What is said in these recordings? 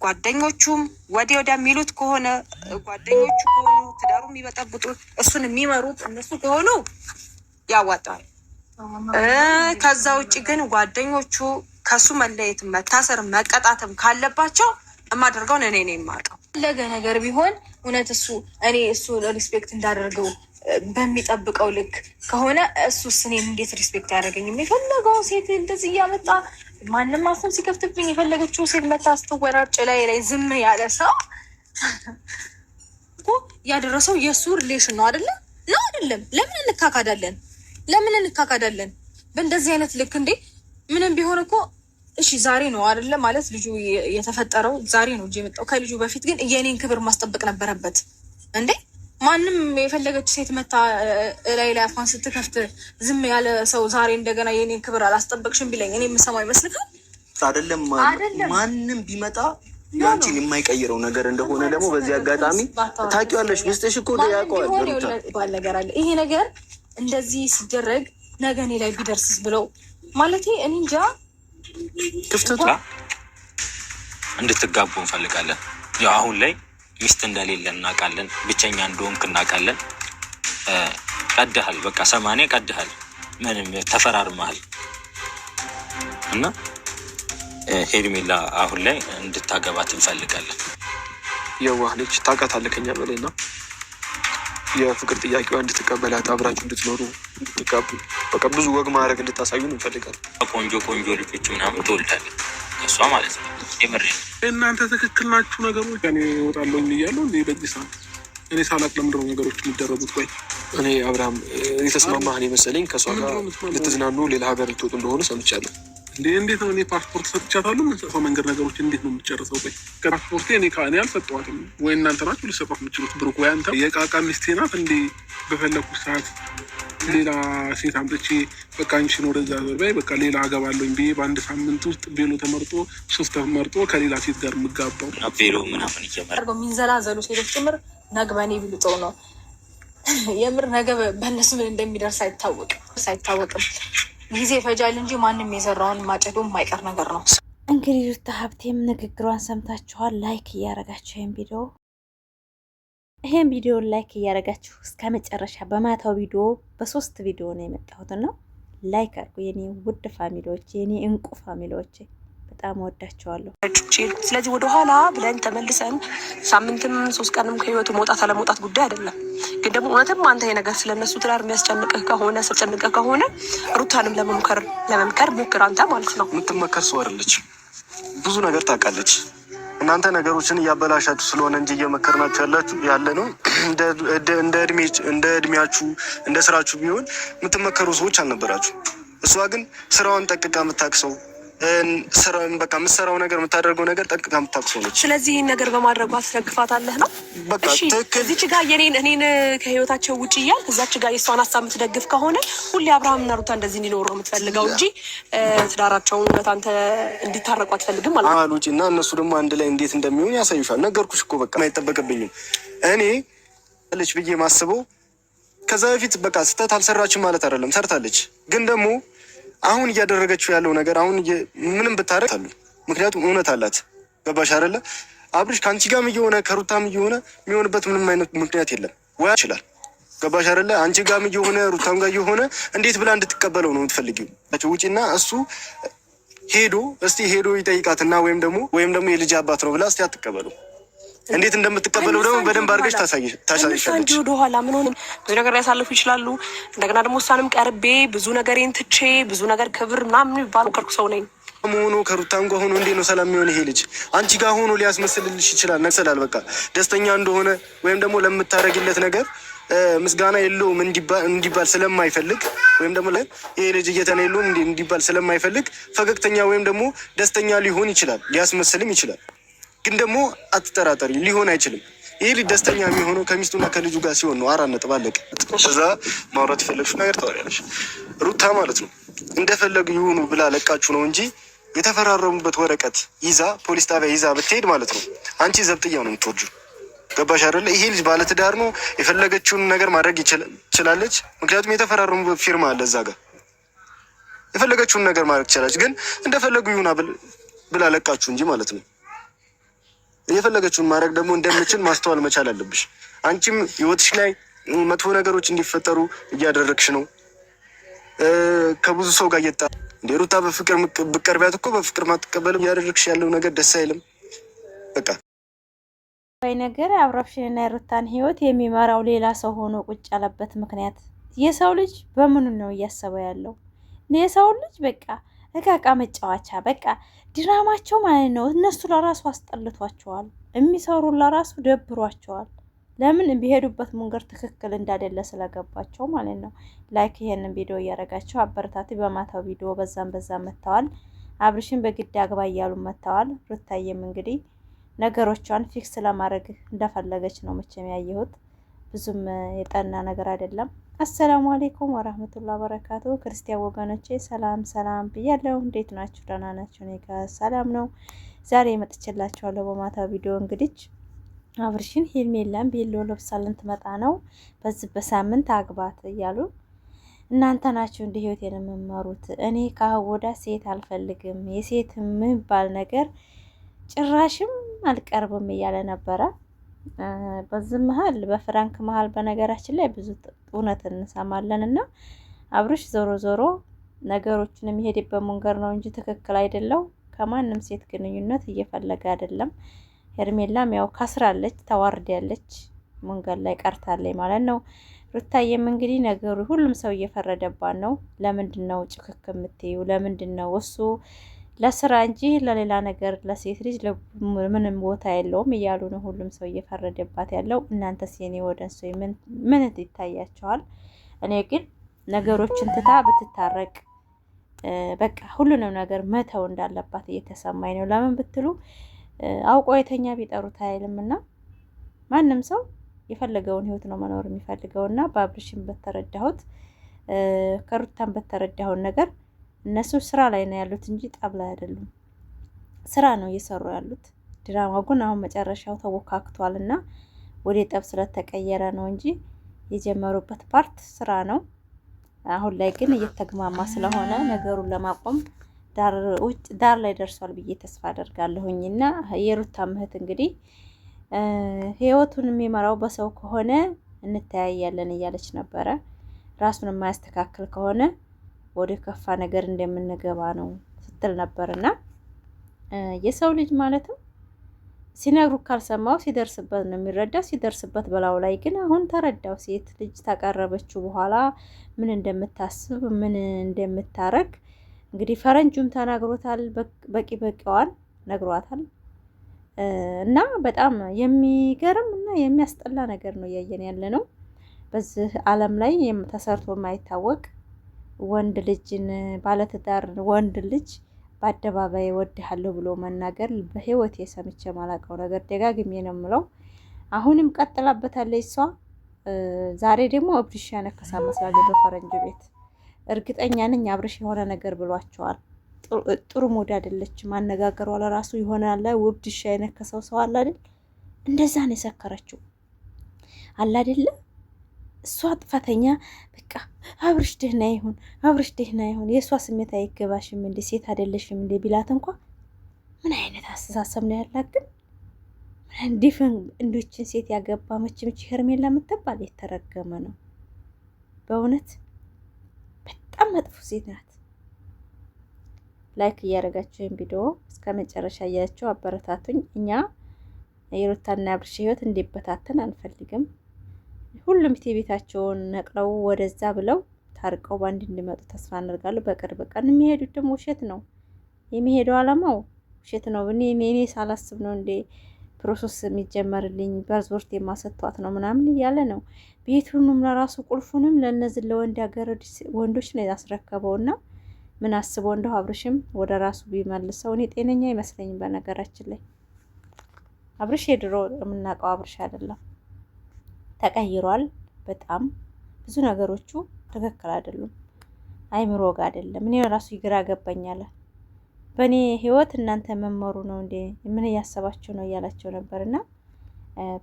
ጓደኞቹም ወዲያ የሚሉት ከሆነ ጓደኞቹ ከሆኑ ትዳሩ የሚበጠብጡ እሱን የሚመሩት እነሱ ከሆኑ ያዋጣል። ከዛ ውጭ ግን ጓደኞቹ ከሱ መለየት መታሰር መቀጣትም ካለባቸው የማደርገውን እኔ ነኝ የማውቀው። ለገ ነገር ቢሆን እውነት እኔ እሱ ሪስፔክት እንዳደርገው በሚጠብቀው ልክ ከሆነ እሱስ እኔን እንዴት ሪስፔክት ያደርገኝ? የፈለገው ሴት እንደዚህ እያመጣ ማንም አፉን ሲከፍትብኝ የፈለገችው ሴት መታ ስትወራጭ ላይ ዝም ያለ ሰው እኮ ያደረሰው የእሱ ሪሌሽን ነው አይደለ? ነው አይደለም? ለምን እንካካዳለን በእንደዚህ አይነት ልክ እንዴ? ምንም ቢሆን እኮ እሺ ዛሬ ነው አይደለ ማለት ልጁ የተፈጠረው ዛሬ ነው እንጂ የመጣው ከልጁ በፊት ግን የኔን ክብር ማስጠበቅ ነበረበት እንዴ? ማንም የፈለገች ሴት መታ ላይ አፏን ስትከፍት ዝም ያለ ሰው ዛሬ እንደገና የኔን ክብር አላስጠበቅሽም ቢለኝ እኔ የምሰማው ይመስልካል? አይደለም ማንም ቢመጣ ያንቺን የማይቀይረው ነገር እንደሆነ ደግሞ በዚህ አጋጣሚ ታውቂዋለሽ። ውስጥሽ እኮ ያውቀዋል ባል ነገር አለ። ይሄ ነገር እንደዚህ ሲደረግ ነገ እኔ ላይ ቢደርስስ ብለው ማለት እኔ እንጃ። ክፍተቱ እንድትጋቡ እንፈልጋለን። ያው አሁን ላይ ሚስት እንደሌለ እናውቃለን። ብቸኛ እንደሆንክ እናውቃለን። ቀድሃል፣ በቃ 80 ቀድሃል፣ ምንም ተፈራርመሃል እና ሄርሜላ አሁን ላይ እንድታገባት እንፈልጋለን። የዋህ ልጅ ታውቃታለህ ከኛ በላይ እና የፍቅር ጥያቄዋ እንድትቀበላት አብራችሁ እንድትኖሩ እንድትጋቡ በቃ ብዙ ወግ ማድረግ እንድታሳዩን እንፈልጋለን። ቆንጆ ልጆች ምናምን ትወልዳለህ እሷ ማለት ነው። የምሬ እናንተ ትክክል ናችሁ። ነገሮች እኔ እወጣለሁ እያለሁ እንዴ በዚህ ሰዓት እኔ ሳላቅ ለምንድነው ነገሮች የሚደረጉት? ቆይ እኔ አብርሃም የተስማማህን የመሰለኝ ከእሷ ጋር ልትዝናኑ ሌላ ሀገር ልትወጡ እንደሆነ ሰምቻለሁ። እንዴት ነው? እኔ ፓስፖርት ሰጥቻታለሁ። የምንሰጠው መንገድ ነገሮች እንዴት ነው የምትጨርሰው? ቆይ ከፓስፖርቴ እኔ አልሰጠዋትም ወይ እናንተ ናችሁ ልሰጧት የምችሉት? ብሩክ ወይ አንተ የቃቃ ሚስቴ ናት እንዴ? በፈለኩት ሰዓት ሌላ ሴት አምጥቼ በቃ አንቺን ወደዛ ዘርባይ በቃ ሌላ አገባለሁኝ ብዬ በአንድ ሳምንት ውስጥ ቤሎ ተመርጦ ሶስት ተመርጦ ከሌላ ሴት ጋር የምጋባው ቤሎ ምናምን ይጀምራል። የሚንዘላዘሉ ሴቶች ጭምር ነግበኔ ቢሉጠው ነው የምር ነገ በእነሱ ምን እንደሚደርስ አይታወቅም። ጊዜ ይፈጃል እንጂ ማንም የሰራውን ማጨዶ የማይቀር ነገር ነው። እንግዲህ ሩታ ሀብቴም ንግግሯን ሰምታችኋል። ላይክ እያረጋችሁ ይሄን ቪዲዮ ላይክ እያረጋችሁ እስከ መጨረሻ በማታው ቪዲዮ በ3 ቪዲዮ ነው የመጣሁት ነው። ላይክ አድርጉ የኔ ውድ ፋሚሊዎች፣ የኔ እንቁ ፋሚሊዎች፣ በጣም ወዳቸዋለሁ። ስለዚህ ወደኋላ ብለን ተመልሰን ሳምንትም 3 ቀንም ከህይወቱ መውጣት አለመውጣት ጉዳይ አይደለም። ግን ደግሞ እውነትም አንተ የነገር ስለነሱ ትዳር የሚያስጨንቅህ ከሆነ ሩታንም ለመምከር ሞክር አንተ ማለት ነው። የምትመከር ሰው አይደለች፣ ብዙ ነገር ታውቃለች። እናንተ ነገሮችን እያበላሻችሁ ስለሆነ እንጂ እየመከርናችሁ ያለ ነው። እንደ እድሜያችሁ እንደ ስራችሁ ቢሆን የምትመከሩ ሰዎች አልነበራችሁ። እሷ ግን ስራዋን ጠቅቃ የምታክሰው በቃ የምትሰራው ነገር የምታደርገው ነገር ጠቅቃ የምታክሰው ነች። ስለዚህ ይህን ነገር በማድረጉ አስደግፋታለህ ነው። በቃ ትክክል። እዚች ጋር እኔን ከህይወታቸው ውጭ እያል እዛች ጋር የእሷን ሀሳብ የምትደግፍ ከሆነ ሁሌ አብርሃምና ሩታ እንደዚህ እንዲኖሩ ነው የምትፈልገው እንጂ ትዳራቸውን እውነት አንተ እንዲታረቁ አትፈልግም ማለት ነው። ውጭ እና እነሱ ደግሞ አንድ ላይ እንዴት እንደሚሆን ያሳዩሻል። ነገርኩሽ እኮ በቃ አይጠበቅብኝም። እኔ ልጅ ብዬ ማስበው ከዛ በፊት በቃ ስህተት አልሰራችም ማለት አይደለም፣ ሰርታለች። ግን ደግሞ አሁን እያደረገችው ያለው ነገር አሁን ምንም ብታረግ አሉ። ምክንያቱም እውነት አላት። ገባሽ አይደለ? አብርሽ ከአንቺ ጋርም እየሆነ ከሩታም እየሆነ የሚሆንበት ምንም አይነት ምክንያት የለም ወይ ይችላል። ገባሽ አይደለ? አንቺ ጋርም እየሆነ ሩታም ጋር እየሆነ እንዴት ብላ እንድትቀበለው ነው የምትፈልጊው? ውጪና እሱ ሄዶ ይጠይቃትና ወይም ደግሞ የልጅ አባት ነው ብላ እስቲ አትቀበለው። እንዴት እንደምትቀበለው ደግሞ በደንብ አድርገሽ ታሳይሻለች። ወደኋላ ምን ሆነ ብዙ ነገር ያሳልፉ ይችላሉ። እንደገና ደግሞ እሷንም ቀርቤ ብዙ ነገሬን ትቼ ብዙ ነገር ክብር ምናምን የሚባለው ከርኩ ሰው ነኝ ሆኖ ከሩታም ጋር ሆኖ እንዴት ነው ሰላም የሚሆን? ይሄ ልጅ አንቺ ጋር ሆኖ ሊያስመስልልሽ ይችላል። ነግሰላል በቃ ደስተኛ እንደሆነ ወይም ደግሞ ለምታደርግለት ነገር ምስጋና የለውም እንዲባል ስለማይፈልግ ወይም ደግሞ ይሄ ልጅ እየተነ የለውም እንዲባል ስለማይፈልግ ፈገግተኛ ወይም ደግሞ ደስተኛ ሊሆን ይችላል፣ ሊያስመስልም ይችላል። ግን ደግሞ አትጠራጠሪ፣ ሊሆን አይችልም። ይህ ልጅ ደስተኛ የሚሆነው ከሚስቱና ከልጁ ጋር ሲሆን ነው። 4 ነጥብ አለቀ። እዛ ማውራት የፈለግሽው ነገር ታወሪያለሽ። ሩታ ማለት ነው እንደፈለጉ ይሁኑ ብላ ለቃችሁ ነው እንጂ የተፈራረሙበት ወረቀት ይዛ ፖሊስ ጣቢያ ይዛ ብትሄድ ማለት ነው አንቺ ዘብጥያው ነው የምትወርጂው። ገባሽ አይደለ? ይሄ ልጅ ባለትዳር ነው፣ የፈለገችውን ነገር ማድረግ ይችላለች። ምክንያቱም የተፈራረሙበት ፊርማ አለ እዛ ጋር። የፈለገችውን ነገር ማድረግ ትችላለች። ግን እንደፈለጉ ይሁና ብላ ለቃችሁ እንጂ ማለት ነው። የፈለገችውን ማድረግ ደግሞ እንደምችል ማስተዋል መቻል አለብሽ። አንቺም ህይወትሽ ላይ መጥፎ ነገሮች እንዲፈጠሩ እያደረግሽ ነው። ከብዙ ሰው ጋር እየጣ እንደ ሩታ በፍቅር ብቀርቢያት እኮ በፍቅር ማትቀበልም። እያደረግሽ ያለው ነገር ደስ አይልም። በቃ ወይ ነገር አብራሽንና የሩታን ህይወት የሚመራው ሌላ ሰው ሆኖ ቁጭ ያለበት ምክንያት የሰው ልጅ በምኑ ነው እያሰበ ያለው? የሰው ልጅ በቃ እቃቃ መጫወቻ በቃ ድራማቸው ማለት ነው። እነሱ ለራሱ አስጠልቷቸዋል። የሚሰሩ ለራሱ ደብሯቸዋል። ለምን ቢሄዱበት መንገድ ትክክል እንዳደለ ስለገባቸው ማለት ነው። ላይክ ይሄንን ቪዲዮ እያደረጋቸው አበረታቱ። በማታው ቪዲዮ በዛም መተዋል። አብርሽን በግድ አግባ እያሉ መተዋል። ሩታዬም እንግዲህ ነገሮቿን ፊክስ ለማድረግ እንደፈለገች ነው መቼም ያየሁት። ብዙም የጠና ነገር አይደለም። አሰላሙ አሌይኩም ወራህመቱላሂ ወበረካቱ። ክርስቲያን ወገኖቼ ሰላም ብያለሁ። እንዴት ናችሁ? ደህና ናችሁ? እኔ ጋር ሰላም ነው። ዛሬ መጥቼላችኋለሁ በማታው ቪዲዮ እንግዲህ አብርሽን ሄርሜላን ቤሎ ለብሳለን ትመጣ ነው። በዚህ በሳምንት አግባት እያሉ እናንተ ናችሁ እንደ ህይወቴን የምመሩት። እኔ ከወዳ ሴት አልፈልግም፣ የሴት የሚባል ነገር ጭራሽም አልቀርብም እያለ ነበረ። በዚህ መሀል በፍራንክ መሀል በነገራችን ላይ ብዙ እውነት እንሰማለን እና አብርሽ ዞሮ ነገሮችን የሚሄድበት መንገድ ነው እንጂ ትክክል አይደለው። ከማንም ሴት ግንኙነት እየፈለገ አይደለም። ሄርሜላም ያው ካስራለች፣ ተዋርዳለች፣ መንገድ ላይ ቀርታለች ማለት ነው። ሩታዬም እንግዲህ ነገሩ ሁሉም ሰው እየፈረደባት ነው። ለምንድን ነው ጭክክ የምትዩ? ለምንድን ነው እሱ ለስራ እንጂ ለሌላ ነገር ለሴት ልጅ ምንም ቦታ የለውም እያሉ ነው ሁሉም ሰው እየፈረደባት ያለው። እናንተስ የኔ ወደንሶ ምን ይታያቸዋል? እኔ ግን ነገሮችን ትታ ብትታረቅ በቃ ሁሉንም ነገር መተው እንዳለባት እየተሰማኝ ነው። ለምን ብትሉ አውቆ የተኛ ቢጠሩት አይልም እና ማንም ሰው የፈለገውን ህይወት ነው መኖር የሚፈልገው እና በአብርሽን በተረዳሁት ከሩታን በተረዳሁት ነገር እነሱ ስራ ላይ ነው ያሉት እንጂ ጠብ ላይ አይደሉም። ስራ ነው እየሰሩ ያሉት። ድራማው ግን አሁን መጨረሻው ተወካክቷል እና ወደ ጠብ ስለተቀየረ ነው እንጂ የጀመሩበት ፓርት ስራ ነው። አሁን ላይ ግን እየተግማማ ስለሆነ ነገሩን ለማቆም ዳር ላይ ደርሷል ብዬ ተስፋ አደርጋለሁኝ። እና የሩታ ምህት እንግዲህ ህይወቱን የሚመራው በሰው ከሆነ እንተያያለን እያለች ነበረ። ራሱን የማያስተካክል ከሆነ ወደ ከፋ ነገር እንደምንገባ ነው ስትል ነበርና የሰው ልጅ ማለትም ሲነግሩ ካልሰማው ሲደርስበት ነው የሚረዳው። ሲደርስበት በላው ላይ ግን አሁን ተረዳው። ሴት ልጅ ታቀረበችው በኋላ ምን እንደምታስብ ምን እንደምታረግ እንግዲህ ፈረንጁም ተናግሮታል። በቂዋን ነግሯታል። እና በጣም የሚገርም እና የሚያስጠላ ነገር ነው እያየን ያለ ነው። በዚህ ዓለም ላይ ተሰርቶ የማይታወቅ ወንድ ልጅን ባለትዳር ወንድ ልጅ በአደባባይ ወድሃለሁ ብሎ መናገር በህይወት የሰምቼ ማላውቀው ነገር። ደጋግሜ ነው የምለው። አሁንም ቀጥላበታለች እሷ። ዛሬ ደግሞ አብርሽ ያነከሳ መስላለች በፈረንጅ ቤት። እርግጠኛ ነኝ አብርሽ የሆነ ነገር ብሏቸዋል። ጥሩ ሞድ አይደለችም። አነጋገሯ ለራሱ ይሆናል ውብድሻ የነከሰው ሰው አለ አይደል? እንደዛ ነው የሰከረችው አለ አይደል? እሷ ጥፋተኛ በቃ አብርሽ ደህና ይሁን፣ አብርሽ ደህና ይሁን፣ የእሷ ስሜት አይገባሽም እንዴ? ሴት አይደለሽም እንዴ ቢላት እንኳ ምን አይነት አስተሳሰብ ነው ያላት? ግን እንዲፍን እንዶችን ሴት ያገባ መችም ሄርሜላ የምትባል የተረገመ ነው በእውነት። በጣም መጥፎ ሴት ናት። ላይክ እያደረጋችሁ ይህን ቪዲዮ እስከ መጨረሻ እያያችሁ አበረታቱኝ። እኛ የሩታና የአብርሽ ህይወት እንዲበታተን አንፈልግም። ሁሉም ቤታቸውን ነቅለው ወደዛ ብለው ታርቀው በአንድ እንዲመጡ ተስፋ እናደርጋለሁ። በቅርብ ቀን የሚሄዱት ደግሞ ውሸት ነው የሚሄደው፣ አላማው ውሸት ነው። እኔ ሳላስብ ነው እንዴ ፕሮሰስ የሚጀመርልኝ ፓስፖርት የማሰጧት ነው ምናምን እያለ ነው። ቤቱንም ለራሱ ቁልፉንም ለነዚህ ለወንድ ያገር ወንዶች ነው ያስረከበውና ምን አስበው እንደው አብርሽም ወደ ራሱ ቢመልሰው እኔ ጤነኛ አይመስለኝም። በነገራችን ላይ አብርሽ የድሮ የምናውቀው አብርሽ አይደለም፣ ተቀይሯል። በጣም ብዙ ነገሮቹ ትክክል አይደሉም። አይምሮ ጋር አይደለም። እኔ ራሱ ይግራ ገባኛል። በእኔ ህይወት እናንተ መመሩ ነው እንዴ? ምን እያሰባችሁ ነው እያላቸው ነበርና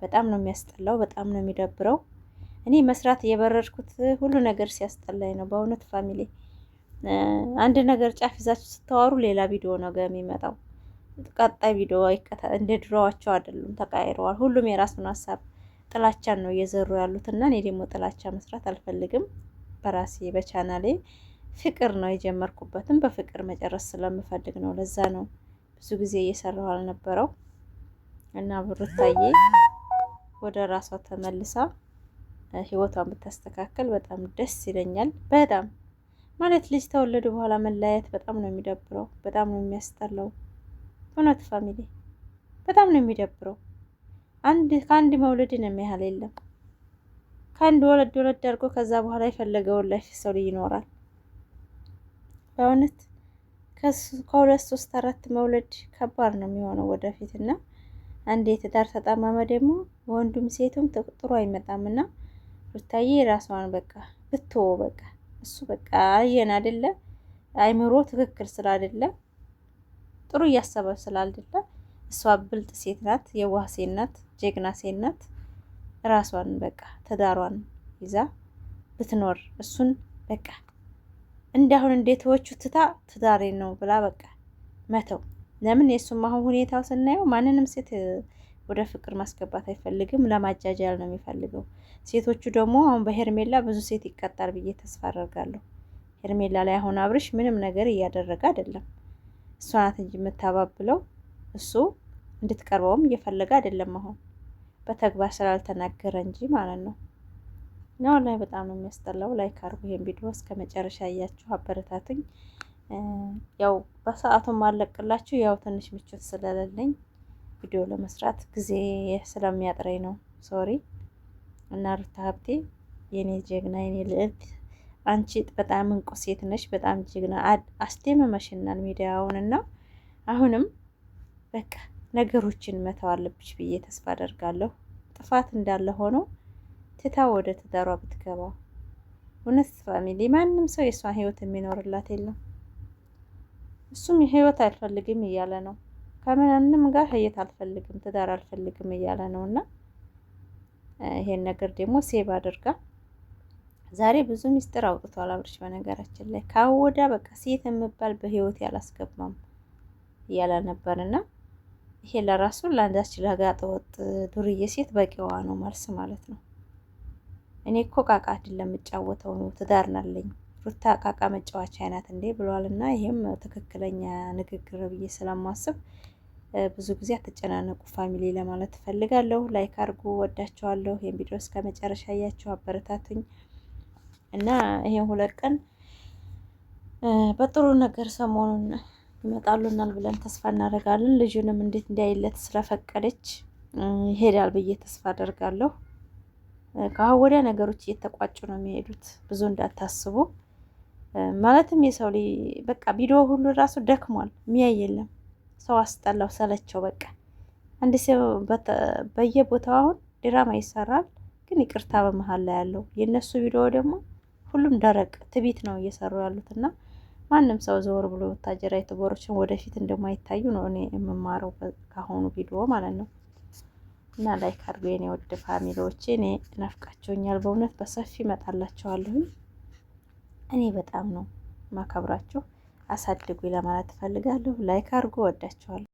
በጣም ነው የሚያስጠላው። በጣም ነው የሚደብረው። እኔ መስራት የበረድኩት ሁሉ ነገር ሲያስጠላኝ ነው በእውነት ፋሚሊ። አንድ ነገር ጫፍ ይዛችሁ ስታወሩ ሌላ ቪዲዮ ነው ጋር የሚመጣው። ቀጣይ ቪዲዮ እንደ ድሮዋቸው አይደሉም፣ ተቃይረዋል። ሁሉም የራሱን ሀሳብ ጥላቻን ነው እየዘሩ ያሉት እና እኔ ደግሞ ጥላቻ መስራት አልፈልግም። በራሴ በቻናሌ ፍቅር ነው የጀመርኩበትም በፍቅር መጨረስ ስለምፈልግ ነው። ለዛ ነው ብዙ ጊዜ እየሰራሁ አልነበረው እና ሩታዬ ወደ ራሷ ተመልሳ ህይወቷን ብታስተካከል በጣም ደስ ይለኛል። በጣም ማለት ልጅ ተወለዱ በኋላ መለያየት በጣም ነው የሚደብረው፣ በጣም ነው የሚያስጠላው። እውነት ፋሚሊ በጣም ነው የሚደብረው። ከአንድ መውለድን የሚያህል የለም። ከአንድ ወለድ አድርጎ ከዛ በኋላ የፈለገውን ላይፍ ሰው ልጅ ይኖራል። በእውነት ከሁለት 3 4 መውለድ ከባድ ነው የሚሆነው ወደፊት እና አንድ የትዳር ተጣማመ ደግሞ ወንዱም ሴቱም ጥሩ አይመጣም እና ሩታዬ ራሷን በቃ በቃ እሱ በቃ አየን አይደለ አይምሮ ትክክል ስላይደለ ጥሩ እያሰበ ስላልደለ እሷ ብልጥ ሴት ናት፣ የዋህ ሴት ናት፣ ጀግና ሴት ናት። ራሷን በቃ ትዳሯን ይዛ ብትኖር እሱን በቃ እንዳሁን እንዴት ወቹ ትዳሬ ነው ብላ በቃ መተው። ለምን የሱም አሁን ሁኔታው ስናየው ማንንም ሴት ወደ ፍቅር ማስገባት አይፈልግም፣ ለማጃጃል ነው የሚፈልገው። ሴቶቹ ደግሞ አሁን በሄርሜላ ብዙ ሴት ይቀጣል ብዬ ተስፋ አደርጋለሁ። ሄርሜላ ላይ አሁን አብርሽ ምንም ነገር እያደረገ አይደለም። እሷ ናት እንጂ የምታባብለው፣ እሱ እንድትቀርበውም እየፈለገ አይደለም። አሁን በተግባር ስላልተናገረ እንጂ ማለት ነው። ነው ላይ በጣም ነው የሚያስጠላው። ላይክ አድርጉ ይሄን ቪዲዮ እስከ መጨረሻ እያችሁ አበረታቱኝ። ያው በሰዓቱም አለቅላችሁ ያው ትንሽ ምቾት ስለሌለኝ ቪዲዮ ለመስራት ጊዜ ስለሚያጥረኝ ነው። ሶሪ እና ሩታ ሀብቴ የኔ ጀግና የኔ ልዕልት አንቺ በጣም እንቁ ሴት ነሽ። በጣም ጀግና አስደምመሽናል ሚዲያውን እና አሁንም በቃ ነገሮችን መተው አለብሽ ብዬ ተስፋ አደርጋለሁ። ጥፋት እንዳለ ሆኖ ትታ ወደ ትዳሯ ብትገባ እውነት ፋሚሊ ማንም ሰው የሷን ህይወት የሚኖርላት የለም። እሱም ህይወት አልፈልግም እያለ ነው። ከምንም ጋር ህይወት አልፈልግም ትዳር አልፈልግም እያለ ነው እና ይሄን ነገር ደግሞ ሴቭ አድርጋ ዛሬ ብዙ ሚስጥር አውጥቷል አብርሽ። በነገራችን ላይ ካወዳ በቃ ሴት የምባል በህይወት ያላስገባም እያለ ነበርና ይሄ ለራሱ ለአንዳች ለጋጠ ወጥ ዱርዬ ሴት በቂዋ ነው መልስ ማለት ነው። እኔ እኮ ቃቃ አይደለም የምጫወተው ነው ትዳር ናለኝ ሩታ ቃቃ መጫወቻ አይናት እንዴ ብሏልና ይሄም ትክክለኛ ንግግር ብዬ ስለማስብ ብዙ ጊዜ አትጨናነቁ ፋሚሊ ለማለት ፈልጋለሁ። ላይክ አድርጉ፣ ወዳችኋለሁ። ይሄን ቪዲዮ እስከ መጨረሻ ያያችሁ አበረታቱኝ እና ይሄን 2 ቀን በጥሩ ነገር ሰሞኑን ይመጣሉናል ብለን ተስፋ እናደርጋለን። ልጁንም እንዴት እንዲያይለት ስለፈቀደች ይሄዳል ብዬ ተስፋ አደርጋለሁ። ከአሁን ወዲያ ነገሮች እየተቋጩ ነው የሚሄዱት፣ ብዙ እንዳታስቡ። ማለትም የሰው ልጅ በቃ ቪዲዮ ሁሉ ራሱ ደክሟል፣ የሚያይ የለም። ሰው አስጠላው፣ ሰለቸው። በቃ አንድ ሰው በየቦታው አሁን ድራማ ይሰራል፣ ግን ይቅርታ በመሀል ላይ ያለው የነሱ ቪዲዮ ደግሞ ሁሉም ደረቅ ትቢት ነው እየሰሩ ያሉትና ማንም ሰው ዘወር ብሎ ወታጀራ የተቦሮችን ወደፊት እንደማይታዩ ነው እኔ የምማረው ካሁኑ ቪዲዮ ማለት ነው። እና ላይክ አድርጉ የኔ ወድ ፋሚሊዎች፣ እኔ ናፍቃቸውኛል በእውነት በሰፊ እመጣላችኋለሁ። እኔ በጣም ነው ማከብራችሁ፣ አሳድጉኝ ለማለት እፈልጋለሁ። ላይክ አድርጉ፣ ወዳችኋለሁ።